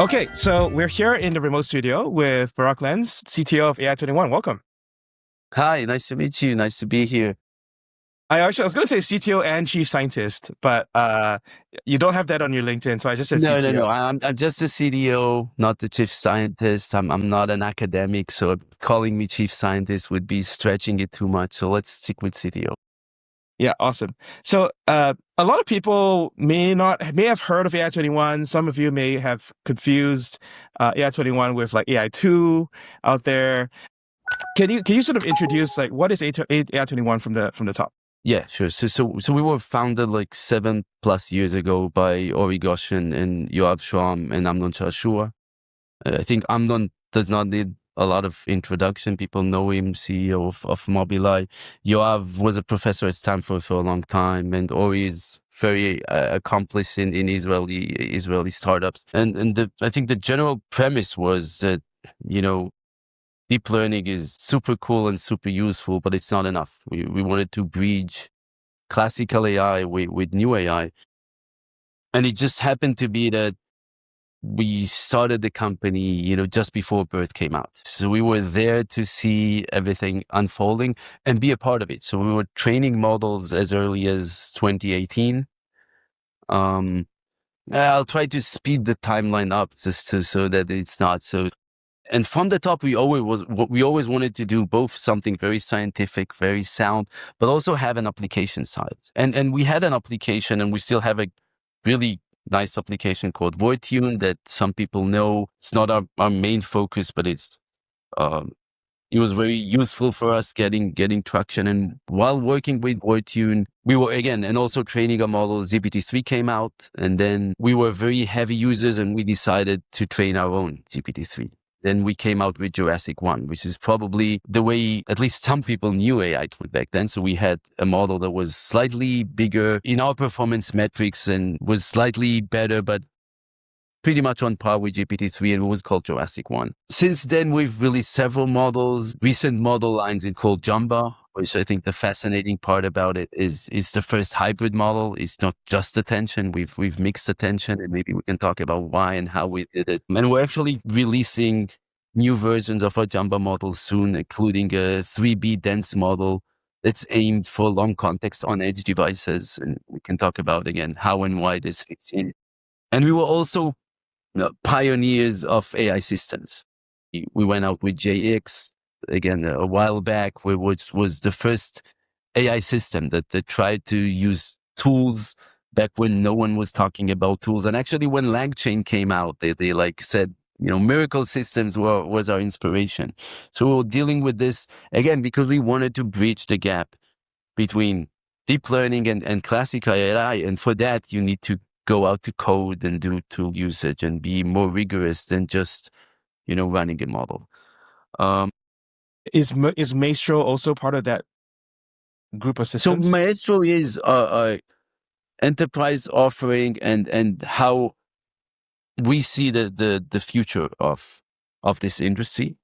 Okay, so we're here in the remote studio with Barak Lenz, CTO of AI21. Welcome. Hi, nice to meet you. Nice to be here. I was going to say CTO and Chief Scientist, but you don't have that on your LinkedIn, so I just said No, no, CTO. no. I'm just a CDO, not the chief scientist. I'm not an academic, so calling me chief scientist would be stretching it too much. So let's stick with CDO. Yeah, awesome. So a lot of people may have heard of AI21. Some of you may have confused AI21 with like AI2 out there. Can you sort of introduce like what is AI21 from the top? Yeah, sure. So we were founded like 7+ years ago by Ori Goshen and Yoav Schramm and Amnon Shashua. I think Amnon does not need a lot of introduction. People know him, CEO of Mobileye. Yoav was a professor at Stanford for a long time, and Ori is very accomplished in Israeli startups. And I think the general premise was that, you know, deep learning is super cool and super useful, but it's not enough. We wanted to bridge classical AI with new AI. And it just happened to be that we started the company, just before Bird came out. So we were there to see everything unfolding and be a part of it. So we were training models as early as 2018. I'll try to speed the timeline up so that it's not so. And from the top, we always wanted to do both something very scientific, very sound, but also have an application side. And we had an application, and we still have a really nice application called WordTune that some people know. It's not our main focus, but it was very useful for us getting traction. And while working with WordTune, we were and also training a model, GPT-3 came out, and then we were very heavy users, and we decided to train our own GPT-3. Then we came out with Jurassic 1, which is probably the way at least some people knew AI back then. So we had a model that was slightly bigger in our performance metrics and was slightly better, but pretty much on par with GPT-3, and it was called Jurassic 1. Since then, we've released several models. Recent model lines is called Jamba, which I think the fascinating part about it is the first hybrid model. It's not just attention. We've mixed attention, and maybe we can talk about why and how we did it. And we're actually releasing new versions of our Jamba model soon, including a 3B dense model that's aimed for long context on edge devices. And we can talk about again how and why this fits in. And we were also pioneers of AI systems. We went out with JX again a while back, which was the first AI system that tried to use tools back when no one was talking about tools. And actually, when LangChain came out, they like said, miracle systems was our inspiration. So we were dealing with this again because we wanted to bridge the gap between deep learning and classical AI. And for that, you need to go out to code and do tool usage and be more rigorous than just, running a model. Is Maestro also part of that group of So systems? Maestro is a enterprise offering and how we see the future of this industry.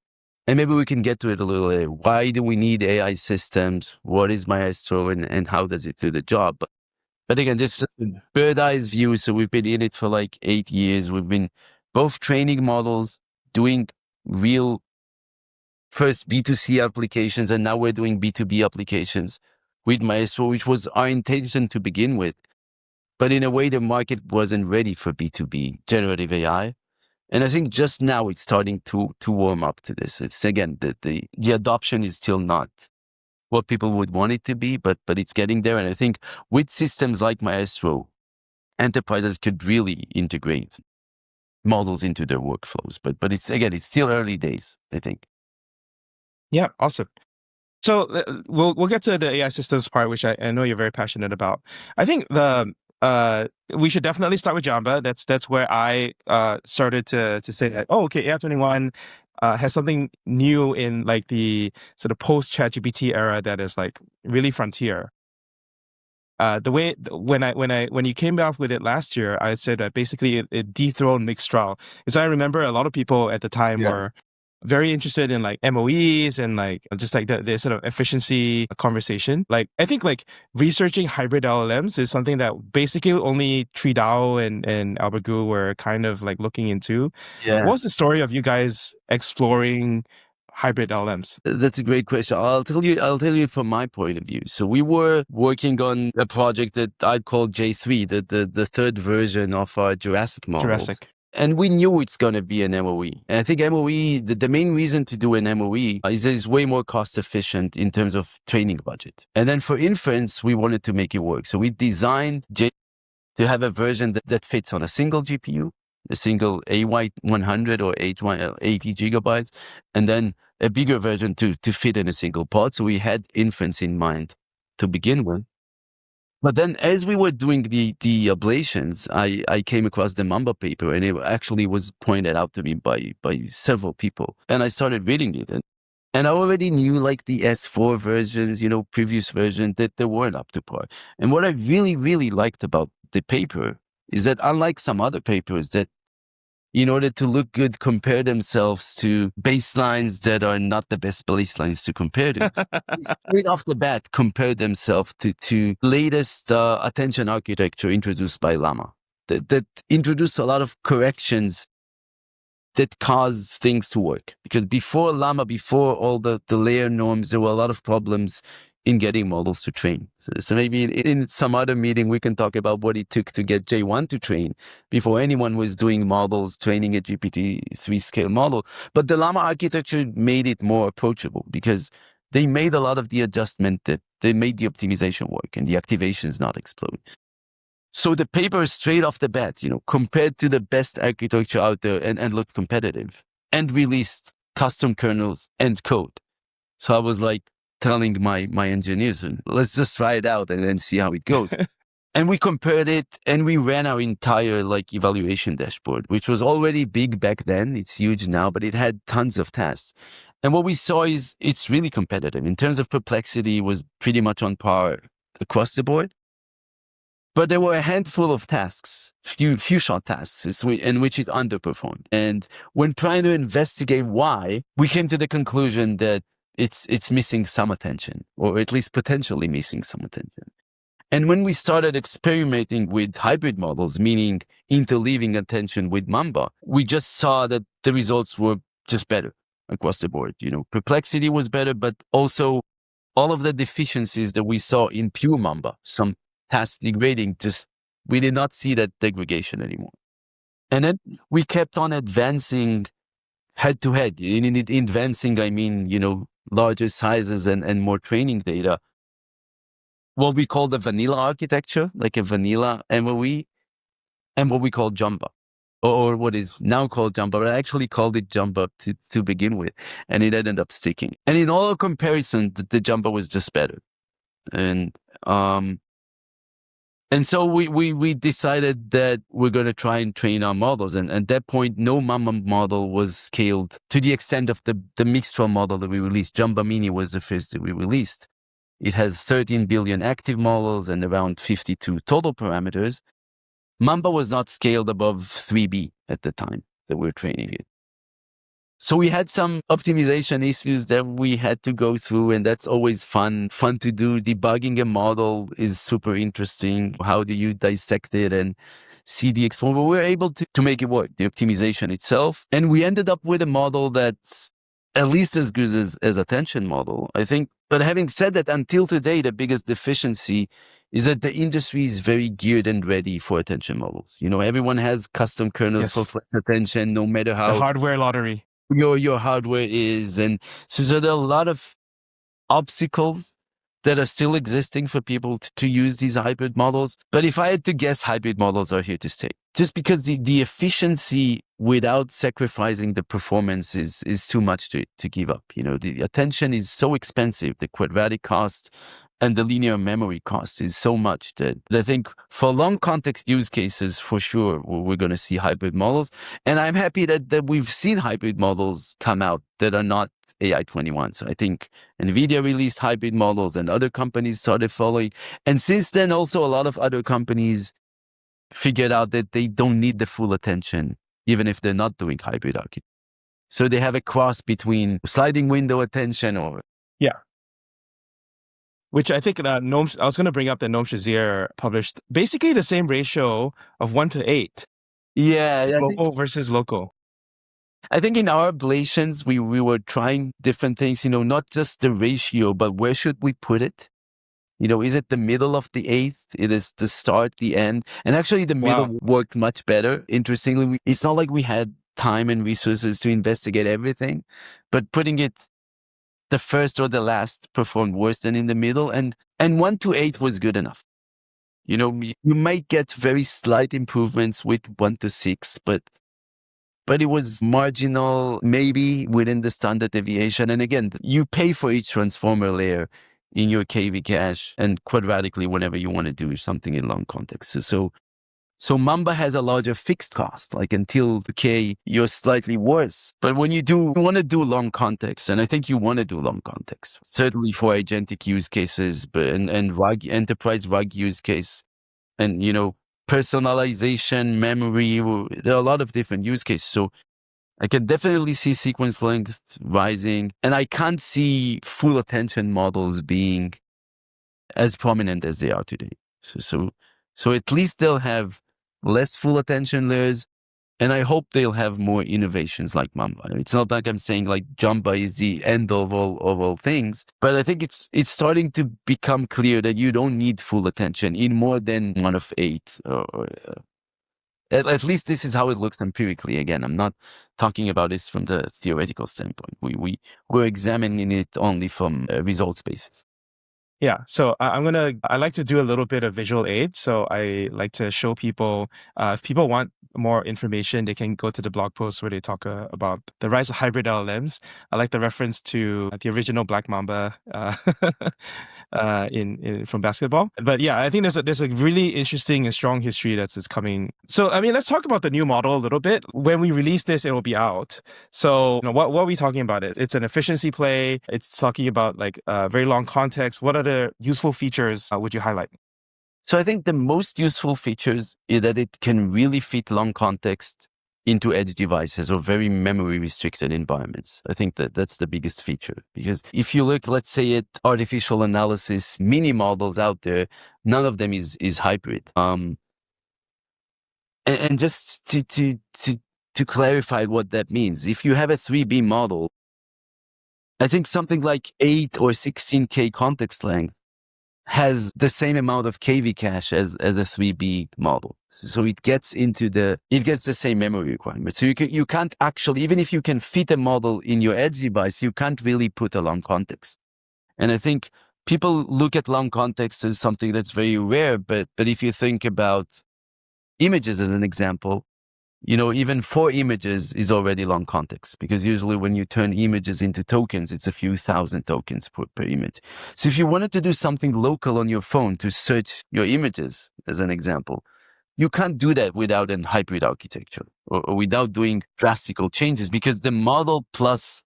And maybe we can get to it a little later. Why do we need AI systems? What is Maestro and how does it do the job? But again, this is just a bird eyes view. So we've been in it for like 8 years. We've been both training models, doing real first B2C applications, and now we're doing B2B applications with Maestro, which was our intention to begin with. But in a way, the market wasn't ready for B2B generative AI. And I think just now it's starting to warm up to this. It's again, the adoption is still not what people would want it to be, but it's getting there. And I think with systems like Maestro, enterprises could really integrate models into their workflows. But it's still early days, I think. Yeah, awesome. So we'll get to the AI systems part, which I know you're very passionate about. I think we should definitely start with Jamba. That's where I started to say that, oh, okay, AI21 has something new in like the sort of post ChatGPT era that is like really frontier. The way when you came out with it last year, I said that basically it dethroned Mixtral. Because I remember a lot of people at the time Yeah. were very interested in like MOEs and like just like the sort of efficiency conversation. Like I think like researching hybrid LLMs is something that basically only TreeDAO and Albergu were kind of like looking into. Yeah. What's the story of you guys exploring hybrid LLMs? That's a great question. I'll tell you from my point of view. So we were working on a project that I'd call J3, the third version of our Jurassic models. Jurassic. And we knew it's going to be an MOE. And I think MOE, the main reason to do an MOE is that it's way more cost efficient in terms of training budget. And then for inference, we wanted to make it work. So we designed J to have a version that fits on a single GPU, a single AI100 or 80 gigabytes, and then a bigger version to fit in a single pod. So we had inference in mind to begin with. But then as we were doing the ablations, I came across the Mamba paper, and it actually was pointed out to me by several people. And I started reading it. And I already knew like the S4 versions, previous version, that they weren't up to par. And what I really, really liked about the paper is that unlike some other papers that in order to look good, compare themselves to baselines that are not the best baselines to compare to. Straight off the bat, compare themselves to latest attention architecture introduced by Llama that introduced a lot of corrections that cause things to work. Because before Llama, before all the layer norms, there were a lot of problems in getting models to train. So maybe in some other meeting, we can talk about what it took to get J1 to train before anyone was doing models, training a GPT-3 scale model. But the Llama architecture made it more approachable because they made a lot of the adjustment that they made the optimization work and the activations not explode. So the paper straight off the bat, compared to the best architecture out there and looked competitive and released custom kernels and code. So I was like, telling my engineers, let's just try it out and then see how it goes. And we compared it and we ran our entire like evaluation dashboard, which was already big back then. It's huge now, but it had tons of tasks. And what we saw is it's really competitive. In terms of perplexity, it was pretty much on par across the board. But there were a handful of tasks, few short tasks, in which it underperformed. And when trying to investigate why, we came to the conclusion that it's missing some attention, or at least potentially missing some attention. And when we started experimenting with hybrid models, meaning interleaving attention with Mamba, we just saw that the results were just better across the board. Perplexity was better, but also all of the deficiencies that we saw in pure Mamba, some task degrading, we did not see that degradation anymore. And then we kept on advancing head to head. In advancing, I mean, larger sizes and more training data. What we call the vanilla architecture, like a vanilla MOE, and what we call Jamba, or what is now called Jamba, but I actually called it Jamba to begin with, and it ended up sticking. And in all comparison, the Jamba was just better. And so we decided that we're going to try and train our models. And at that point, no Mamba model was scaled to the extent of the Maestros model that we released. Jamba Mini was the first that we released. It has 13 billion active models and around 52 total parameters. Mamba was not scaled above 3B at the time that we were training it. So we had some optimization issues that we had to go through, and that's always fun to do. Debugging a model is super interesting. How do you dissect it and see the exploit? But we're able to make it work, the optimization itself. And we ended up with a model that's at least as good as attention model, I think. But having said that, until today, the biggest deficiency is that the industry is very geared and ready for attention models. Everyone has custom kernels for attention, no matter how... The hardware lottery. Your hardware is. And so there are a lot of obstacles that are still existing for people to use these hybrid models. But if I had to guess, hybrid models are here to stay. Just because the efficiency without sacrificing the performance is too much to give up. The attention is so expensive, the quadratic cost and the linear memory cost is so much that I think for long context use cases, for sure, we're going to see hybrid models. And I'm happy that we've seen hybrid models come out that are not AI21. So I think NVIDIA released hybrid models and other companies started following. And since then, also a lot of other companies figured out that they don't need the full attention, even if they're not doing hybrid architecture. So they have a cross between sliding window attention or... Yeah. Which I think Noam, I was going to bring up that Noam Shazier published basically the same ratio of 1:8. Yeah. Global versus local. I think in our ablations, we were trying different things, not just the ratio, but where should we put it? Is it the middle of the eighth? It is the start, the end. And actually the middle worked much better. Interestingly, it's not like we had time and resources to investigate everything, but putting it the first or the last performed worse than in the middle. And 1:8 was good enough. You might get very slight improvements with 1:6, but it was marginal, maybe within the standard deviation. And again, you pay for each transformer layer in your KV cache and quadratically whenever you want to do something in long context. So Mamba has a larger fixed cost, like until K, you're slightly worse. But when you want to do long context, and I think you want to do long context, certainly for agentic use cases, and RAG, enterprise RAG use case, and, personalization, memory, there are a lot of different use cases. So I can definitely see sequence length rising, and I can't see full attention models being as prominent as they are today. So at least they'll have less full attention layers, and I hope they'll have more innovations like Mamba. It's not like I'm saying like Jamba is the end of all things, but I think it's starting to become clear that you don't need full attention in more than 1:8. At least this is how it looks empirically. Again, I'm not talking about this from the theoretical standpoint. We're examining it only from a results basis. Yeah, so I like to do a little bit of visual aid. So I like to show people, if people want more information, they can go to the blog post where they talk about the rise of hybrid LLMs. I like the reference to the original Black Mamba in from basketball. But yeah, I think there's a really interesting and strong history that's coming. So I mean, let's talk about the new model a little bit. When we release this, it will be out. So what are we talking about? It's an efficiency play. It's talking about like very long context. What are the useful features would you highlight? So I think the most useful features is that it can really fit long context into edge devices or very memory restricted environments. I think that's the biggest feature, because if you look, let's say, at artificial analysis mini models out there, none of them is hybrid. And just to clarify what that means, if you have a 3B model, I think something like 8 or 16K context length has the same amount of KV cache as a 3B model. So it gets the same memory requirement. So you can't actually, even if you can fit a model in your edge device, you can't really put a long context. And I think people look at long context as something that's very rare, but if you think about images as an example, even 4 images is already long context, because usually when you turn images into tokens, it's a few thousand tokens per image. So if you wanted to do something local on your phone to search your images, as an example, you can't do that without a hybrid architecture or without doing drastical changes, because the model plus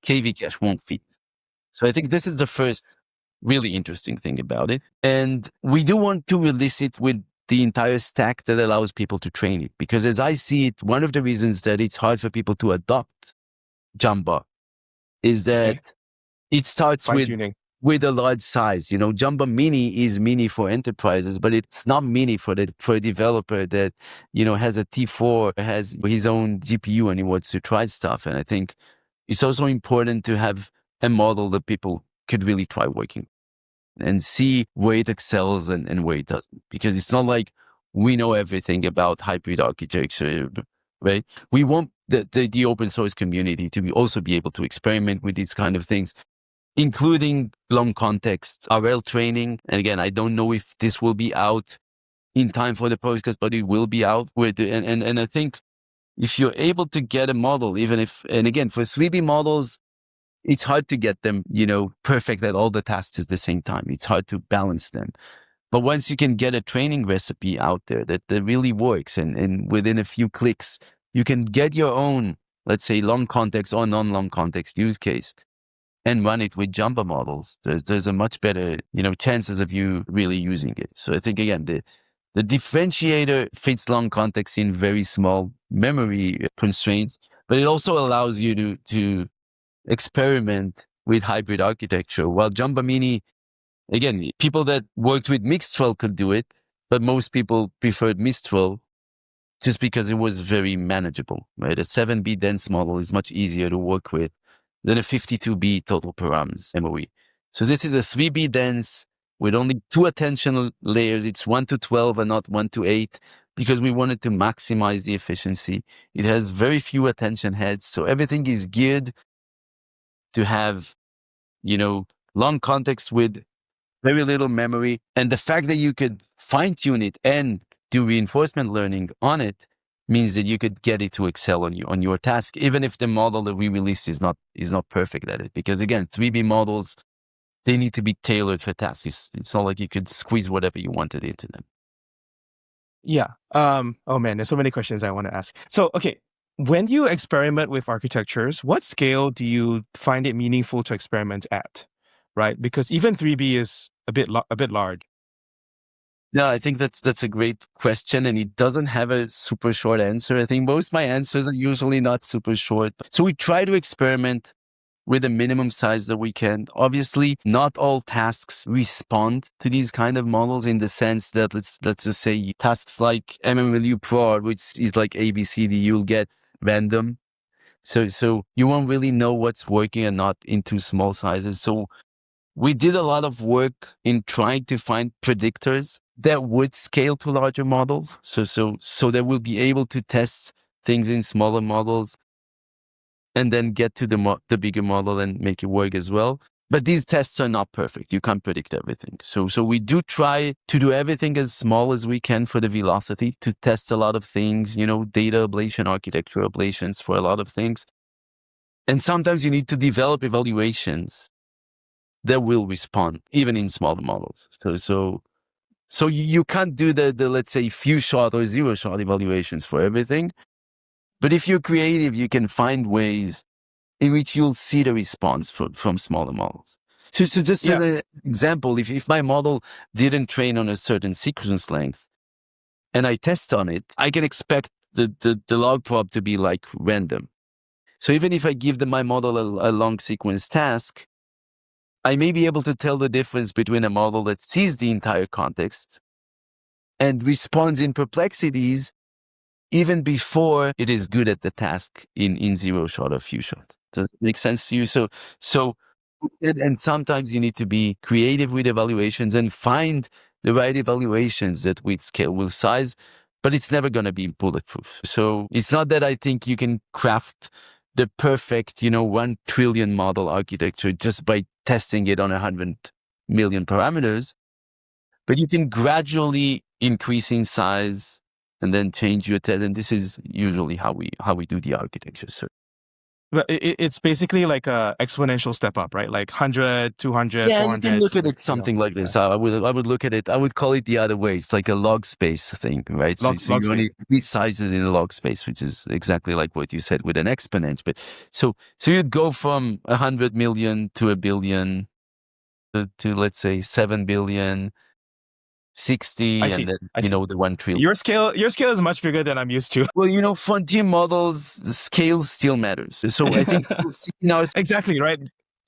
KV cache won't fit. So I think this is the first really interesting thing about it. And we do want to release it with the entire stack that allows people to train it. Because as I see it, one of the reasons that it's hard for people to adopt Jamba is that it starts with a large size. Jamba Mini is mini for enterprises, but it's not mini for a developer that, has a T4, has his own GPU and he wants to try stuff. And I think it's also important to have a model that people could really try working and see where it excels and where it doesn't. Because it's not like we know everything about hybrid architecture, right? We want the open source community to also be able to experiment with these kind of things, including long context RL training. And again, I don't know if this will be out in time for the podcast, but it will be out with and I think if you're able to get a model, and again, for 3B models, it's hard to get them, perfect at all the tasks at the same time. It's hard to balance them. But once you can get a training recipe out there that really works, and within a few clicks, you can get your own, let's say, long context or non-long context use case and run it with Jamba models, there's a much better, chances of you really using it. So I think, again, the differentiator fits long context in very small memory constraints, but it also allows you to experiment with hybrid architecture. While Jamba Mini, again, people that worked with Mixtral could do it, but most people preferred Mistral just because it was very manageable, right? A 7B dense model is much easier to work with than a 52B total params MOE. So this is a 3B dense with only 2 attention layers. It's 1 to 12 and not 1 to 8 because we wanted to maximize the efficiency. It has very few attention heads. So everything is geared to have, long context with very little memory. And the fact that you could fine tune it and do reinforcement learning on it means that you could get it to excel on your task, even if the model that we released is not perfect at it. Because again, 3B models, they need to be tailored for tasks. It's not like you could squeeze whatever you wanted into them. Yeah. Oh man, there's so many questions I want to ask. So, okay, when you experiment with architectures, what scale do you find it meaningful to experiment at? Right? Because even 3B is a bit large. No, I think that's a great question, and it doesn't have a super short answer. I think most of my answers are usually not super short. So we try to experiment with the minimum size that we can. Obviously, not all tasks respond to these kind of models in the sense that let's just say tasks like MMLU Pro, which is like ABCD, you'll get random. So you won't really know what's working and not in too small sizes. So we did a lot of work in trying to find predictors that would scale to larger models. So that we'll be able to test things in smaller models and then get to the bigger model and make it work as well. But these tests are not perfect. You can't predict everything. So we do try to do everything as small as we can for the velocity to test a lot of things, data ablation, architecture ablations for a lot of things. And sometimes you need to develop evaluations that will respond even in smaller models. So you can't do the let's say few shot or 0 shot evaluations for everything. But if you're creative, you can find ways in which you'll see the response from smaller models. So just as an example, if my model didn't train on a certain sequence length and I test on it, I can expect the log prob to be like random. So even if I give my model a long sequence task, I may be able to tell the difference between a model that sees the entire context and responds in perplexities even before it is good at the task in 0 shot or few shot. Does it make sense to you? So, and sometimes you need to be creative with evaluations and find the right evaluations that with scale will size, but it's never going to be bulletproof. So it's not that I think you can craft the perfect, 1 trillion model architecture just by testing it on 100 million parameters, but you can gradually increase in size and then change your test. And this is usually how we do the architecture. So it's basically like a exponential step up, right? Like 100, 200, yeah, 400. you can look at it something like this. I would look at it. I would call it the other way. It's like a log space thing, right? So Log you only space. reach sizes in a log space, which is exactly like what you said with an exponent. But so you'd go from 100 million to 1 billion to let's say 7 billion, 60, I and see. then I see. the 1 trillion. Your scale is much bigger than I'm used to. Well, frontier models, the scale still matters. So I think we'll see now. Exactly, right?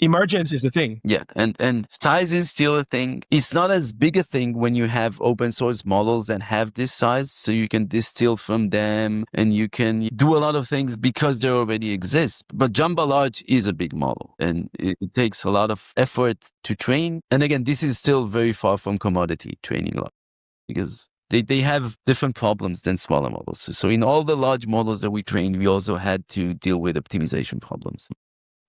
Emergence is a thing. Yeah, and size is still a thing. It's not as big a thing when you have open source models that have this size, so you can distill from them and you can do a lot of things because they already exist. But Jamba Large is a big model and it takes a lot of effort to train. And again, this is still very far from commodity training large because they have different problems than smaller models. So in all the large models that we trained, we also had to deal with optimization problems.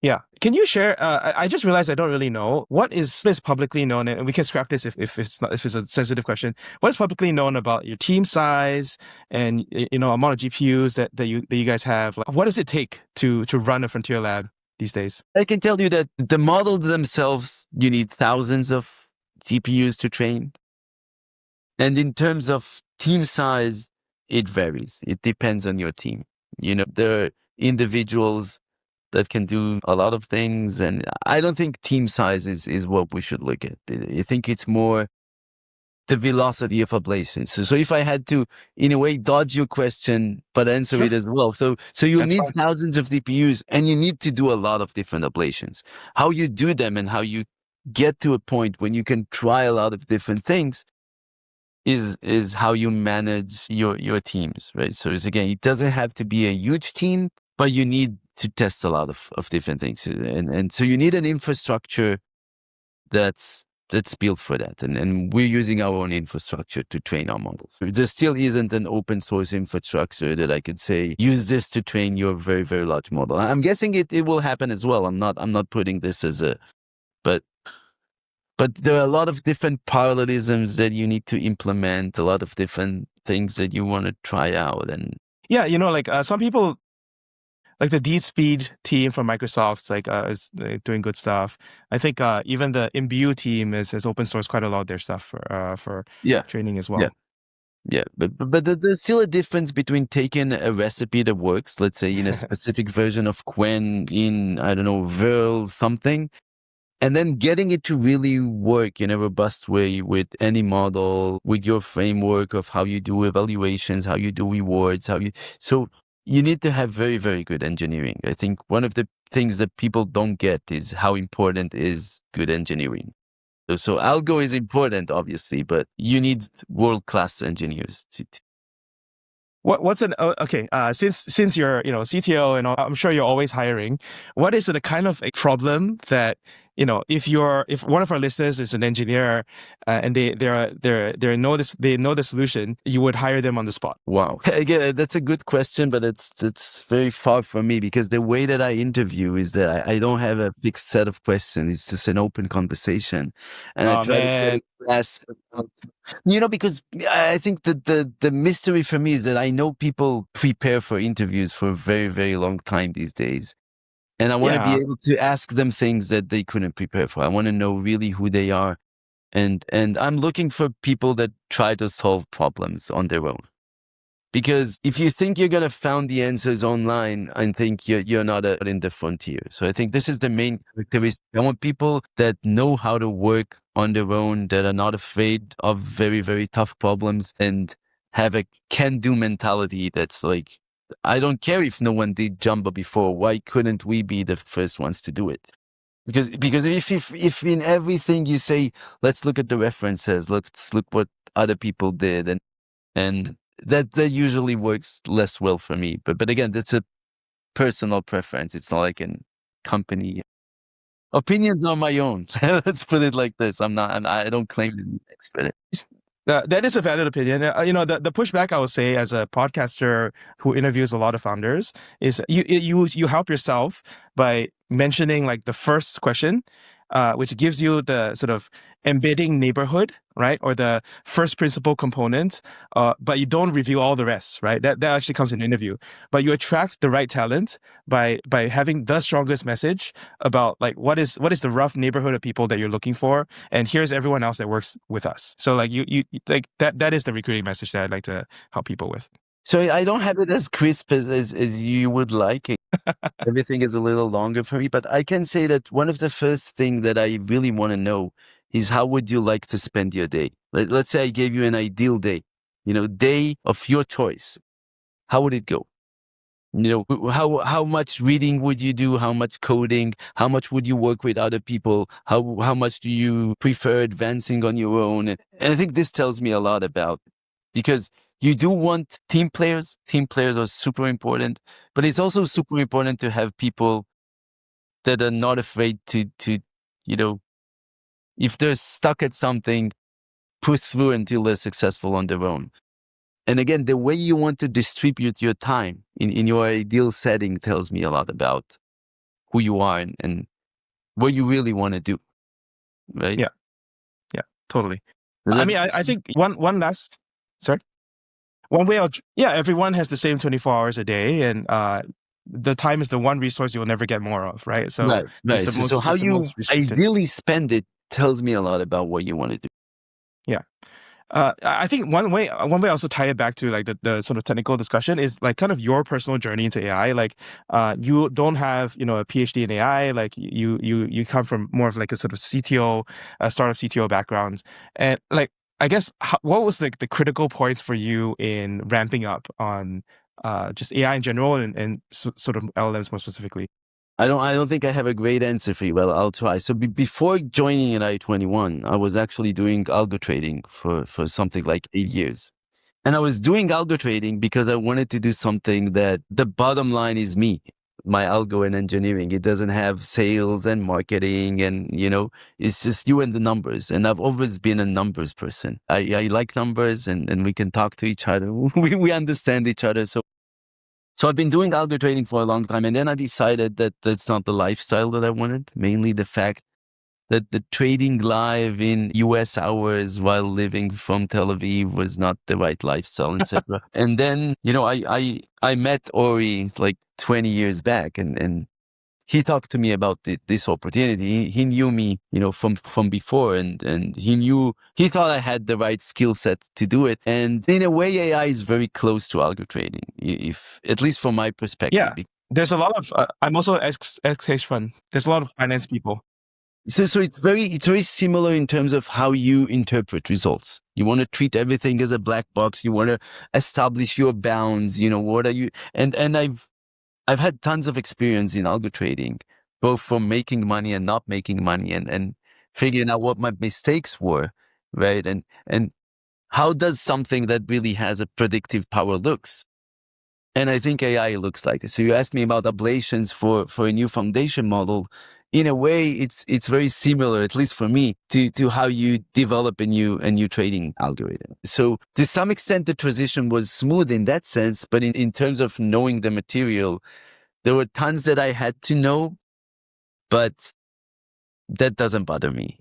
Yeah. Can you share? I just realized I don't really know what is publicly known, and we can scrap this if it's not, if it's a sensitive question. What is publicly known about your team size and amount of GPUs that you guys have? Like, what does it take to run a frontier lab these days? I can tell you that the models themselves, you need thousands of GPUs to train. And in terms of team size, it varies. It depends on your team. There are individuals that can do a lot of things. And I don't think team size is what we should look at. I think it's more the velocity of ablations. So if I had to, in a way, dodge your question, but answer Sure. it as well. So you That's need fine. thousands of DPUs and you need to do a lot of different ablations. How you do them and how you get to a point when you can try a lot of different things is how you manage your teams, right? So it's, again, it doesn't have to be a huge team, but you need to test a lot of different things. And so you need an infrastructure that's built for that. And we're using our own infrastructure to train our models. There still isn't an open source infrastructure that I could say, use this to train your very, very large model. I'm guessing it will happen as well. I'm not putting this as a, but there are a lot of different parallelisms that you need to implement, a lot of different things that you want to try out. And yeah, like some people, like the DSpeed team from Microsoft, like is doing good stuff. I think even the Imbue team has open sourced quite a lot of their stuff for yeah, training as yeah. well. Yeah, but there's still a difference between taking a recipe that works, let's say in a specific version of Qwen in, I don't know, Verl something, and then getting it to really work in a robust way with any model, with your framework of how you do evaluations, how you do rewards, so you need to have very, very good engineering. I think one of the things that people don't get is how important is good engineering. So algo is important, obviously, but you need world-class engineers. What's an okay? Since you're CTO and all, I'm sure you're always hiring. What is the kind of a problem that if one of our listeners is an engineer and they know the solution, you would hire them on the spot? Wow. Again, that's a good question, but it's very far from me because the way that I interview is that I don't have a fixed set of questions. It's just an open conversation, and I Oh try to get man, a grasp. Because I think that the mystery for me is that I know people prepare for interviews for a very, very long time these days. And I want to be yeah. able to ask them things that they couldn't prepare for. I want to know really who they are. And I'm looking for people that try to solve problems on their own. Because if you think you're going to find the answers online, I think you're not in the frontier. So I think this is the main characteristic. I want people that know how to work on their own, that are not afraid of very, very tough problems and have a can-do mentality that's like, I don't care if no one did Jamba before. Why couldn't we be the first ones to do it? Because if in everything you say, let's look at the references, let's look what other people did, and that usually works less well for me. But again, that's a personal preference. It's not like a company. Opinions are my own. Let's put it like this. I don't claim to be an expert. That is a valid opinion. The pushback I would say as a podcaster who interviews a lot of founders is you help yourself by mentioning like the first question, which gives you the sort of embedding neighborhood, right, or the first principle component, but you don't reveal all the rest, right? That actually comes in an interview, but you attract the right talent by having the strongest message about like what is the rough neighborhood of people that you're looking for, and here's everyone else that works with us. So like you like that is the recruiting message that I'd like to help people with. So I don't have it as crisp as you would like. Everything is a little longer for me, but I can say that one of the first things that I really want to know is how would you like to spend your day? Let's say I gave you an ideal day, day of your choice. How would it go? How much reading would you do? How much coding? How much would you work with other people? How much do you prefer advancing on your own? And I think this tells me a lot about, because you do want team players. Team players are super important, but it's also super important to have people that are not afraid to if they're stuck at something, push through until they're successful on their own. And again, the way you want to distribute your time in your ideal setting tells me a lot about who you are and what you really want to do, right? Yeah, yeah, totally. Is I that- mean, I think one last, sorry, one way yeah, everyone has the same 24 hours a day, and the time is the one resource you will never get more of, right? So right, right. So how it's the you most restricted. ideally spend it tells me a lot about what you want to do. Yeah. I think one way also tie it back to like the sort of technical discussion is like kind of your personal journey into AI. Like, you don't have a PhD in AI. Like you come from more of like a sort of CTO, startup CTO background, and like I guess what was the critical points for you in ramping up on just AI in general and sort of LLMs more specifically? I don't think I have a great answer for you, but I'll try. So before joining at I21, I was actually doing algo trading for something like 8 years. And I was doing algo trading because I wanted to do something that the bottom line is me, my algo and engineering. It doesn't have sales and marketing and, it's just you and the numbers. And I've always been a numbers person. I like numbers and we can talk to each other. We understand each other. So I've been doing algo trading for a long time. And then I decided that that's not the lifestyle that I wanted, mainly the fact that the trading live in US hours while living from Tel Aviv was not the right lifestyle, etc. And then, I met Ori like 20 years back and he talked to me about this opportunity. He knew me, from before and he thought I had the right skill set to do it. And in a way, AI is very close to algo trading, if at least from my perspective. Yeah, there's a lot of, I'm also ex-hedge fund. There's a lot of finance people. So it's very similar in terms of how you interpret results. You want to treat everything as a black box. You want to establish your bounds. What are you? And I've had tons of experience in algo trading, both from making money and not making money, and figuring out what my mistakes were, right? And how does something that really has a predictive power looks? And I think AI looks like this. So you asked me about ablations for a new foundation model. In a way, it's very similar, at least for me, to how you develop a new trading algorithm. So to some extent, the transition was smooth in that sense, but in terms of knowing the material, there were tons that I had to know, but that doesn't bother me.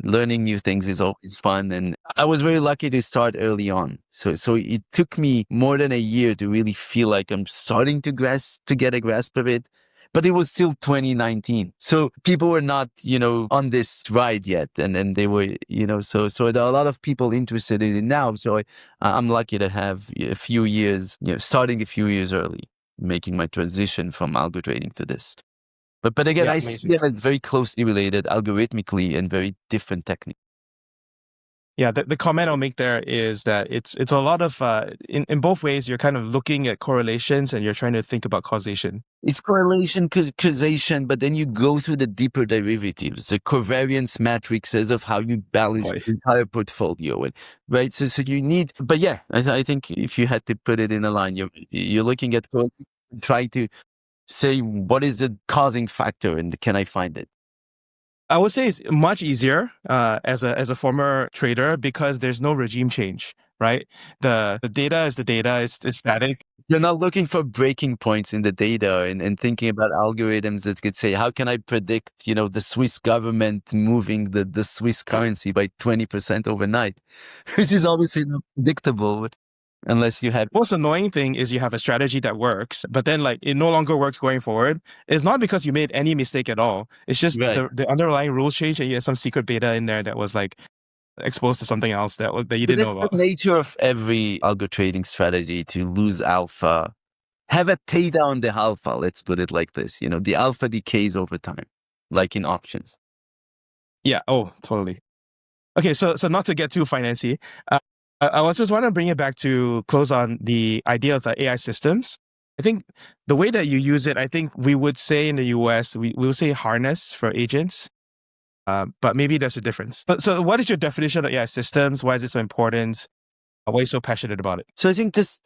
Learning new things is always fun. And I was very lucky to start early on. So it took me more than a year to really feel like I'm starting to get a grasp of it. But it was still 2019. So people were not, on this ride yet. And they were, so there are a lot of people interested in it now. So I'm lucky to have a few years, starting a few years early, making my transition from algo trading to this. But again, Yeah, I see amazing. them as very closely related algorithmically and very different techniques. Yeah, the comment I'll make there is that it's a lot of in both ways. You're kind of looking at correlations and you're trying to think about causation. It's correlation, causation, but then you go through the deeper derivatives, the covariance matrices of how you balance Boy. the entire portfolio, right? So you need, but yeah, I think if you had to put it in a line, you're looking at trying to say what is the causing factor and can I find it? I would say it's much easier as a former trader because there's no regime change, right? The data is the data, it's static. You're not looking for breaking points in the data and thinking about algorithms that could say, how can I predict, the Swiss government moving the Swiss currency by 20% overnight, which is obviously not predictable unless you had. Most annoying thing is you have a strategy that works, but then like it no longer works going forward. It's not because you made any mistake at all. It's just Right. the underlying rules changed and you had some secret beta in there that was like exposed to something else that you But didn't know that's the about. nature of every algo trading strategy, to lose alpha, have a theta on the alpha, let's put it like this. The alpha decays over time, like in options. Yeah. Oh, totally. Okay. So not to get too financy, I was just want to bring it back to close on the idea of the AI systems. I think the way that you use it, I think we would say in the US, we will say harness for agents. But maybe there's a difference. But so what is your definition of AI systems? Why is it so important? Why are you so passionate about it? So I think this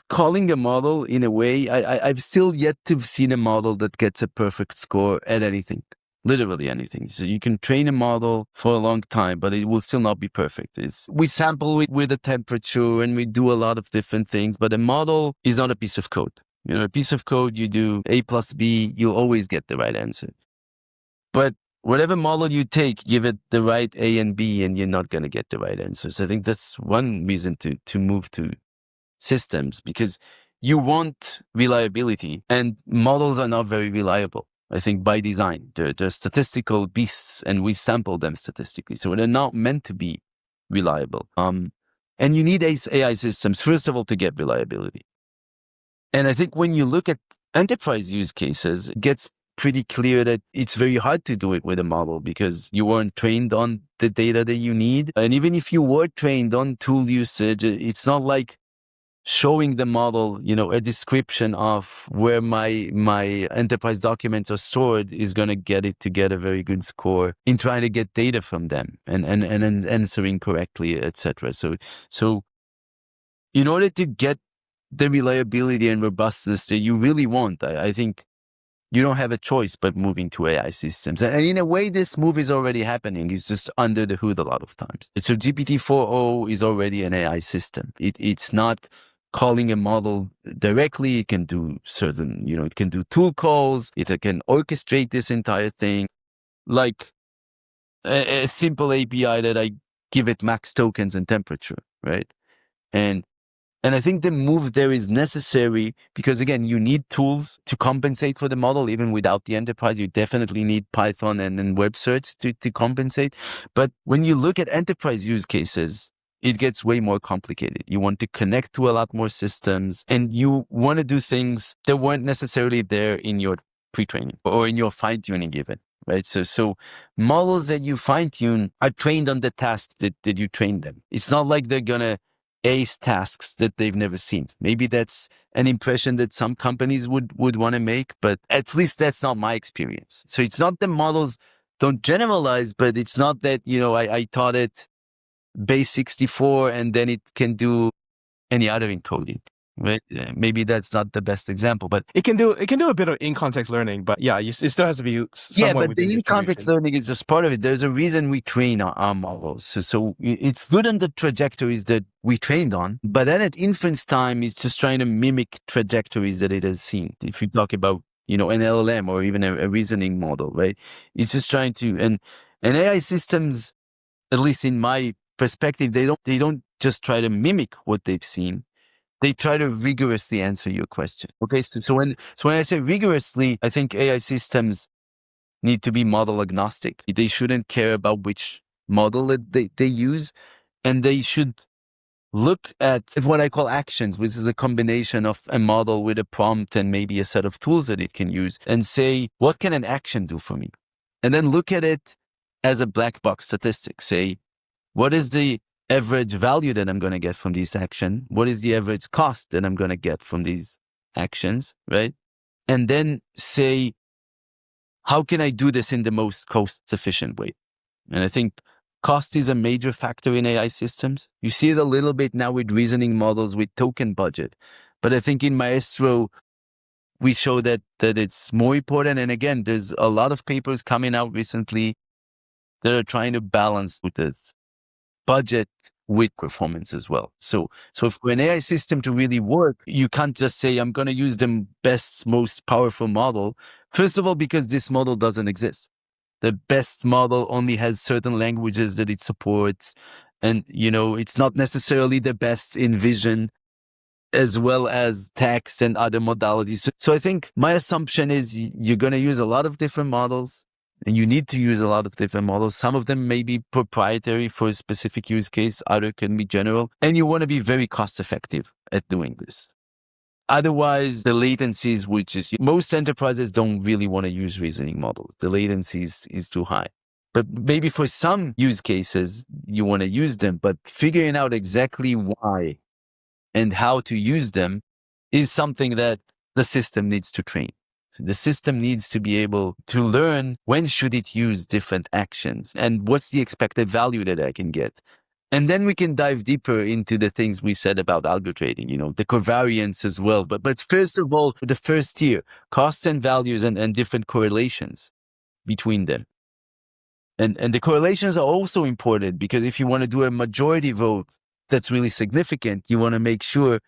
calling a model, in a way, I've still yet to have seen a model that gets a perfect score at anything, literally anything. So you can train a model for a long time, but it will still not be perfect. We sample with the temperature and we do a lot of different things, but a model is not a piece of code. A piece of code, you do A plus B, you'll always get the right answer. But whatever model you take, give it the right A and B, and you're not going to get the right answers. I think that's one reason to move to systems, because you want reliability, and models are not very reliable. I think by design, they're statistical beasts, and we sample them statistically, so they're not meant to be reliable. And you need AI systems, first of all, to get reliability. And I think when you look at enterprise use cases, it gets pretty clear that it's very hard to do it with a model because you weren't trained on the data that you need. And even if you were trained on tool usage, it's not like showing the model, a description of where my enterprise documents are stored is going to get it to get a very good score in trying to get data from them and answering correctly, etc. So in order to get the reliability and robustness that you really want, I think you don't have a choice but moving to AI systems. And in a way, this move is already happening. It's just under the hood a lot of times. So GPT-4o is already an AI system. It's not calling a model directly. It can do certain, it can do tool calls. It can orchestrate this entire thing like a simple API that I give it max tokens and temperature, right? And I think the move there is necessary because, again, you need tools to compensate for the model. Even without the enterprise, you definitely need Python and web search to compensate. But when you look at enterprise use cases, it gets way more complicated. You want to connect to a lot more systems and you want to do things that weren't necessarily there in your pre-training or in your fine-tuning even, right? So models that you fine-tune are trained on the tasks that you train them. It's not like they're going to ace tasks that they've never seen. Maybe that's an impression that some companies would want to make, but at least that's not my experience. So it's not the models don't generalize, but it's not that, I taught it base 64 and then it can do any other encoding. Right? Maybe that's not the best example, but it can do a bit of in-context learning, but yeah, it still has to be somewhat but within the in-context learning is just part of it. There's a reason we train our models. So it's good on the trajectories that we trained on, but then at inference time, it's just trying to mimic trajectories that it has seen. If you talk about, an LLM or even a reasoning model, right? It's just trying to, and AI systems, at least in my perspective, they don't just try to mimic what they've seen. They try to rigorously answer your question. Okay, so when I say rigorously, I think AI systems need to be model agnostic. They shouldn't care about which model that they use, and they should look at what I call actions, which is a combination of a model with a prompt and maybe a set of tools that it can use, and say, what can an action do for me? And then look at it as a black box statistic. Say, what is the average value that I'm going to get from this action? What is the average cost that I'm going to get from these actions, right? And then say, how can I do this in the most cost-efficient way? And I think cost is a major factor in AI systems. You see it a little bit now with reasoning models with token budget. But I think in Maestro, we show that it's more important. And again, there's a lot of papers coming out recently that are trying to balance with this budget with performance as well. So for an AI system to really work, you can't just say, I'm going to use the best, most powerful model. First of all, because this model doesn't exist. The best model only has certain languages that it supports. And, it's not necessarily the best in vision as well as text and other modalities. So I think my assumption is you're going to use a lot of different models. And you need to use a lot of different models. Some of them may be proprietary for a specific use case. Other can be general. And you want to be very cost effective at doing this. Otherwise, the latencies, which is most enterprises don't really want to use reasoning models. The latency is too high. But maybe for some use cases, you want to use them, but figuring out exactly why and how to use them is something that the system needs to train. The system needs to be able to learn when should it use different actions and what's the expected value that I can get. And then we can dive deeper into the things we said about algo trading, the covariance as well. But first of all, the first tier, costs and values and different correlations between them. And the correlations are also important because if you want to do a majority vote that's really significant, you want to make sure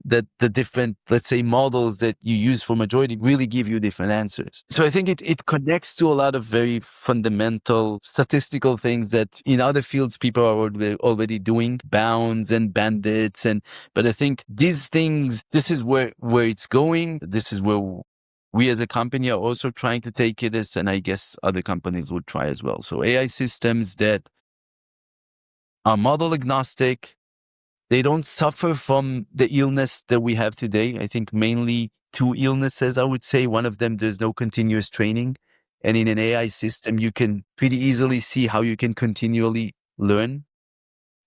that the different, let's say, models that you use for majority really give you different answers. So I think it connects to a lot of very fundamental statistical things that in other fields people are already doing, bounds and bandits. But I think these things, this is where it's going. This is where we as a company are also trying to take it as, and I guess other companies would try as well. So AI systems that are model agnostic, they don't suffer from the illness that we have today. I think mainly two illnesses, I would say. One of them, there's no continuous training. And in an AI system, you can pretty easily see how you can continually learn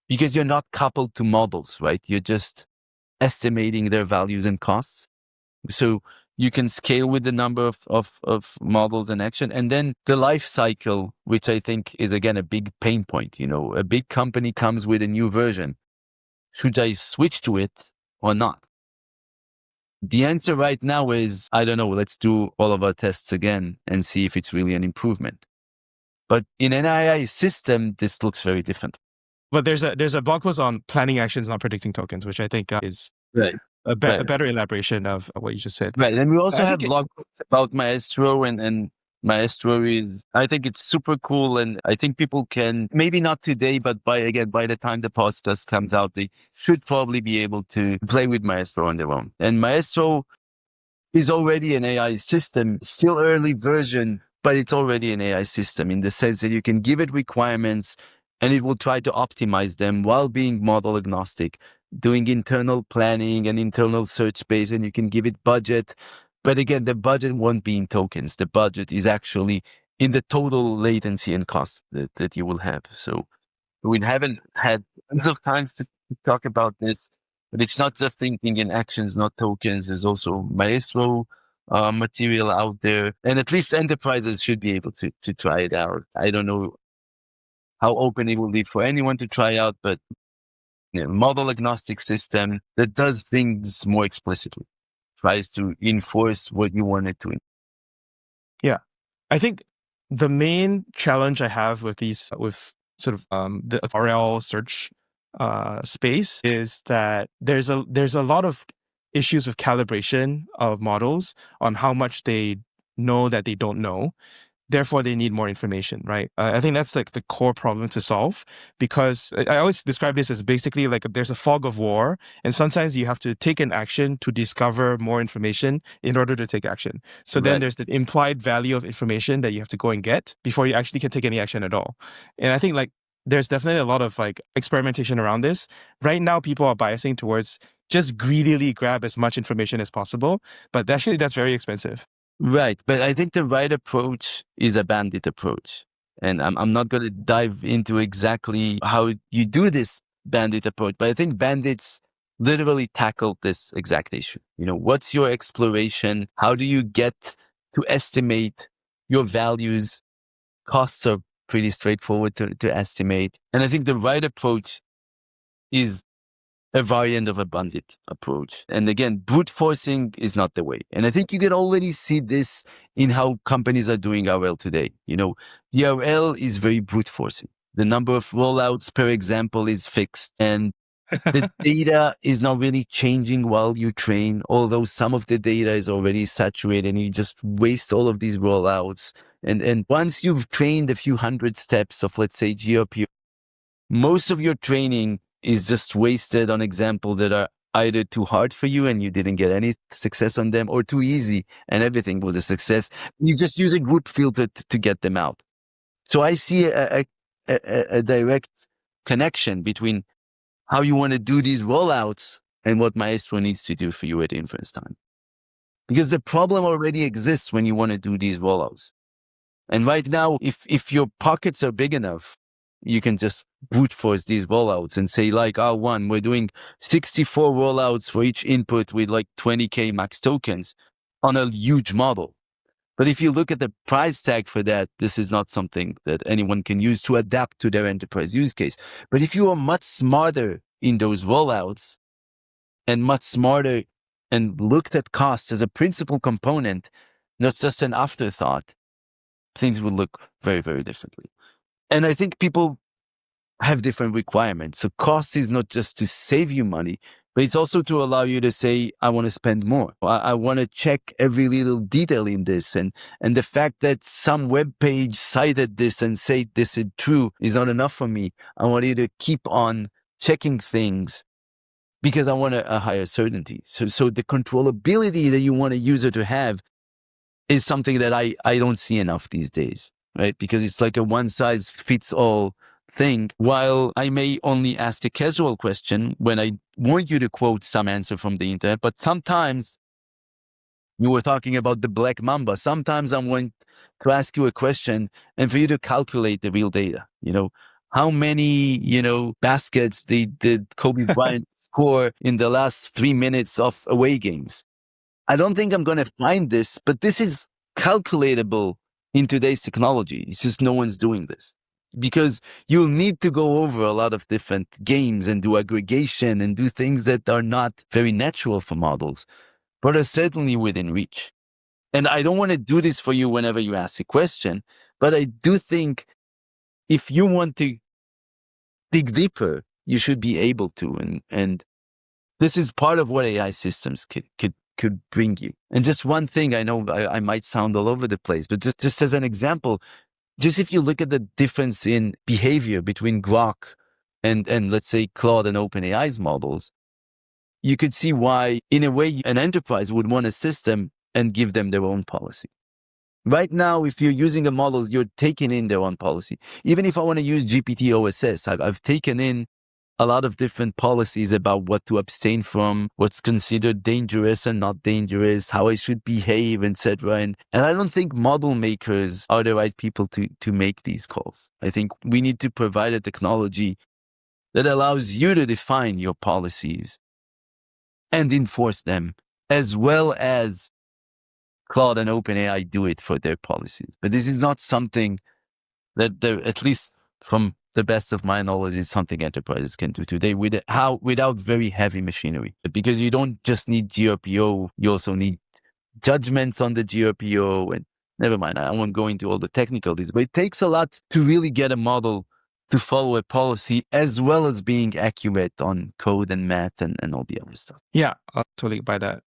because you're not coupled to models, right? You're just estimating their values and costs. So you can scale with the number of models in action. And then the life cycle, which I think is, again, a big pain point. A big company comes with a new version. Should I switch to it or not? The answer right now is, I don't know, let's do all of our tests again and see if it's really an improvement. But in an AI system, this looks very different. But there's a blog post on planning actions, not predicting tokens, which I think is Right. a better elaboration of what you just said. Right. And we also I have think blog posts about Maestro, and Maestro is, I think it's super cool. And I think people can, maybe not today, but by the time the podcast comes out, they should probably be able to play with Maestro on their own. And Maestro is already an AI system, still early version, but it's already an AI system in the sense that you can give it requirements and it will try to optimize them while being model agnostic, doing internal planning and internal search space, and you can give it budget. But again, the budget won't be in tokens. The budget is actually in the total latency and cost that you will have. So we haven't had tons of times to talk about this, but it's not just thinking in actions, not tokens. There's also Maestro material out there, and at least enterprises should be able to try it out. I don't know how open it will be for anyone to try out, but model agnostic system that does things more explicitly, tries to enforce what you want it to. Yeah, I think the main challenge I have with with sort of the RL search space is that there's a lot of issues with calibration of models on how much they know that they don't know. Therefore, they need more information, right? I think that's like the core problem to solve, because I always describe this as basically like there's a fog of war, and sometimes you have to take an action to discover more information in order to take action. So then there's the implied value of information that you have to go and get before you actually can take any action at all. And I think like there's definitely a lot of like experimentation around this. Right now, people are biasing towards just greedily grab as much information as possible, but actually that's very expensive. Right. But I think the right approach is a bandit approach. And I'm not going to dive into exactly how you do this bandit approach, but I think bandits literally tackle this exact issue. What's your exploration? How do you get to estimate your values? Costs are pretty straightforward to estimate. And I think the right approach is a variant of a bandit approach. And again, brute forcing is not the way. And I think you can already see this in how companies are doing RL today. The RL is very brute forcing. The number of rollouts per example is fixed, and the data is not really changing while you train, although some of the data is already saturated and you just waste all of these rollouts. And once you've trained a few hundred steps of, let's say, GRP, most of your training is just wasted on examples that are either too hard for you and you didn't get any success on them, or too easy and everything was a success. You just use a group filter to get them out. So I see a direct connection between how you want to do these rollouts and what Maestro needs to do for you at inference time. Because the problem already exists when you want to do these rollouts. And right now, if your pockets are big enough, you can just brute force these rollouts and say like, R1, we're doing 64 rollouts for each input with like 20K max tokens on a huge model. But if you look at the price tag for that, this is not something that anyone can use to adapt to their enterprise use case. But if you are much smarter in those rollouts and much smarter and looked at cost as a principal component, not just an afterthought, things would look very, very differently. And I think people have different requirements. So cost is not just to save you money, but it's also to allow you to say, I want to spend more. I want to check every little detail in this. And the fact that some web page cited this and say this is true is not enough for me. I want you to keep on checking things because I want a higher certainty. So the controllability that you want a user to have is something that I don't see enough these days, right? Because it's like a one size fits all thing. While I may only ask a casual question when I want you to quote some answer from the internet, but sometimes You were talking about the black Mamba. Sometimes I'm going to ask you a question and for you to calculate the real data. How many, baskets did Kobe Bryant score in the last 3 minutes of away games? I don't think I'm going to find this, but this is calculatable in today's technology. It's just no one's doing this because you'll need to go over a lot of different games and do aggregation and do things that are not very natural for models, but are certainly within reach. And I don't want to do this for you whenever you ask a question, but I do think if you want to dig deeper, you should be able to. And this is part of what AI systems could bring you. And just one thing, I know I might sound all over the place, but just as an example, just if you look at the difference in behavior between Grok and let's say Claude and OpenAI's models, you could see why, in a way, an enterprise would want a system and give them their own policy. Right now, if you're using a model, you're taking in their own policy. Even if I want to use GPT OSS, I've taken in a lot of different policies about what to abstain from, what's considered dangerous and not dangerous, how I should behave, etc. And I don't think model makers are the right people to make these calls. I think we need to provide a technology that allows you to define your policies and enforce them, as well as Claude and OpenAI do it for their policies. But this is not something that, at least from the best of my knowledge, is something enterprises can do today without very heavy machinery. Because you don't just need GRPO, you also need judgments on the GRPO. And never mind, I won't go into all the technical details, but it takes a lot to really get a model to follow a policy, as well as being accurate on code and math and all the other stuff. Yeah, I'll totally buy that.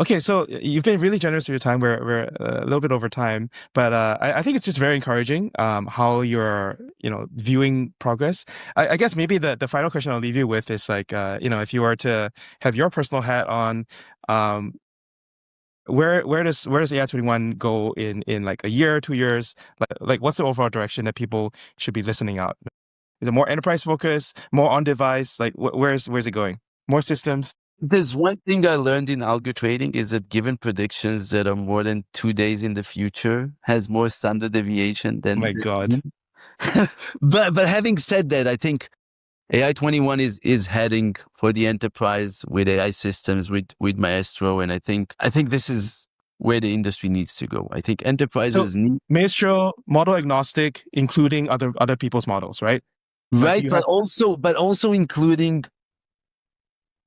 Okay, so you've been really generous with your time. We're a little bit over time, but I think it's just very encouraging how you're viewing progress. I guess maybe the final question I'll leave you with is like if you were to have your personal hat on, where does AI21 go in like a year, 2 years? Like what's the overall direction that people should be listening out? Is it more enterprise focused, more on device? Like where's it going? More systems? There's one thing I learned in algo trading is that given predictions that are more than 2 days in the future has more standard deviation than. Oh my God. but having said that, I think AI21 is heading for the enterprise with AI systems with Maestro, and I think this is where the industry needs to go. I think enterprises need Maestro, model agnostic, including other people's models, right? Right, but also including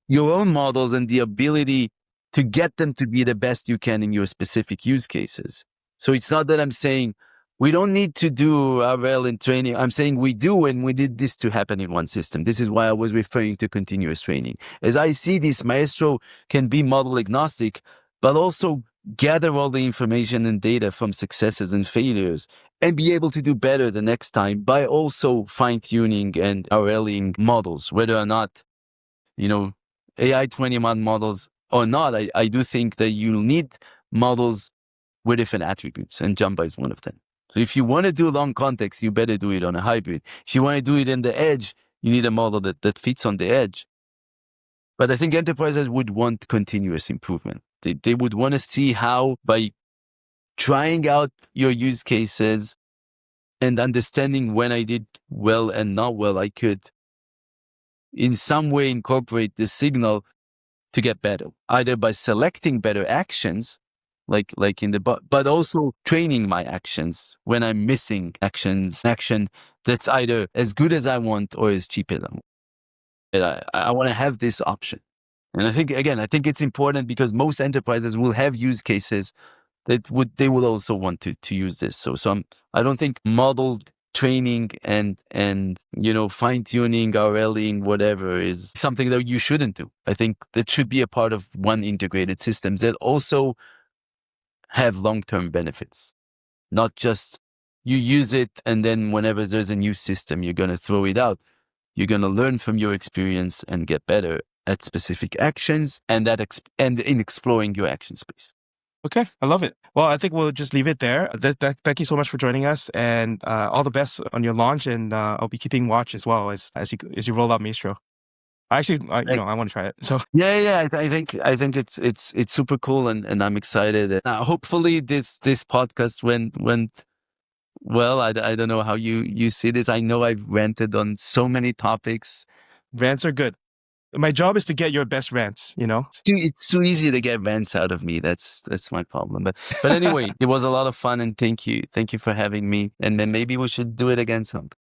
your own models and the ability to get them to be the best you can in your specific use cases. So it's not that I'm saying we don't need to do RL and training. I'm saying we do, and we did this to happen in one system. This is why I was referring to continuous training. As I see this, Maestro can be model agnostic, but also gather all the information and data from successes and failures and be able to do better the next time by also fine-tuning and RLing models, whether or not, AI21 models or not. I do think that you need models with different attributes, and Jamba is one of them. So if you want to do long context, you better do it on a hybrid. If you want to do it in the edge, you need a model that fits on the edge. But I think enterprises would want continuous improvement. They would want to see how, by trying out your use cases and understanding when I did well and not well, I could in some way incorporate the signal to get better, either by selecting better actions, like in the but also training my actions when I'm missing action that's either as good as I want or as cheap as I want. And I want to have this option. And I think it's important because most enterprises will have use cases that they will also want to use this. So I don't think model training and fine-tuning, RLing, whatever, is something that you shouldn't do. I think that should be a part of one integrated system that also have long-term benefits. Not just you use it and then whenever there's a new system, you're going to throw it out. You're going to learn from your experience and get better at specific actions and in exploring your action space. Okay, I love it. Well, I think we'll just leave it there. Thank you so much for joining us, and all the best on your launch. And I'll be keeping watch as well as you roll out Maestro. I want to try it. So Yeah. I think it's super cool, and I'm excited. Hopefully this podcast went well. I don't know how you see this. I know I've ranted on so many topics. rants are good. My job is to get your best rants, you know? It's too easy to get rants out of me. That's my problem. But anyway, it was a lot of fun, and thank you for having me. And then maybe we should do it again sometime.